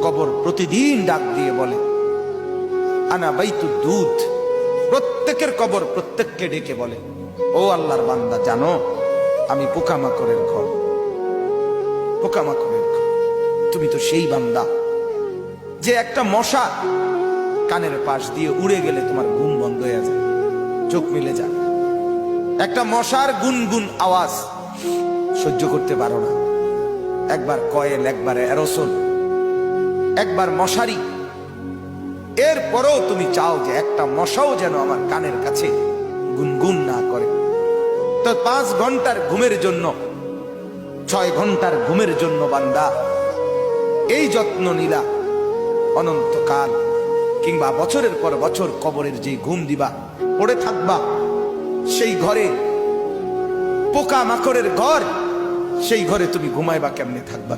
কবর প্রতিদিন ডাক দিয়ে বলে আনা বাইতুদ দুধ। প্রত্যেকের কবর প্রত্যেককে ডেকে বলে, ও আল্লাহর বান্দা, জানো আমি পোকামাকড়ের ঘর, পোকামাকড়ের ঘর। তুমি তো সেই বান্দা যে একটা মশা কানের পাশ দিয়ে উড়ে গেলে তোমার ঘুম বন্ধ হয়ে যায়, চোখ মিলে যায়। একটা মশার গুনগুন আওয়াজ সহ্য করতে পারো না। একবার কয়েল, একবার অ্যারোসল, একবার মশারি, এরপরেও তুমি চাও যে একটা মশাও যেন আমার কানের কাছে গুনগুন না করে। তো 5 ঘন্টার ঘুমের জন্য, 6 ঘন্টার ঘুমের জন্য বান্দা এই যত্ন নিলা, অনন্তকাল কিংবা বছরের পর বছর কবরের যে ঘুম দিবা, পড়ে থাকবা সেই ঘরে, পোকা মাকড়ের ঘর, সেই ঘরে তুমি ঘুমাইবা কেমনে, থাকবা?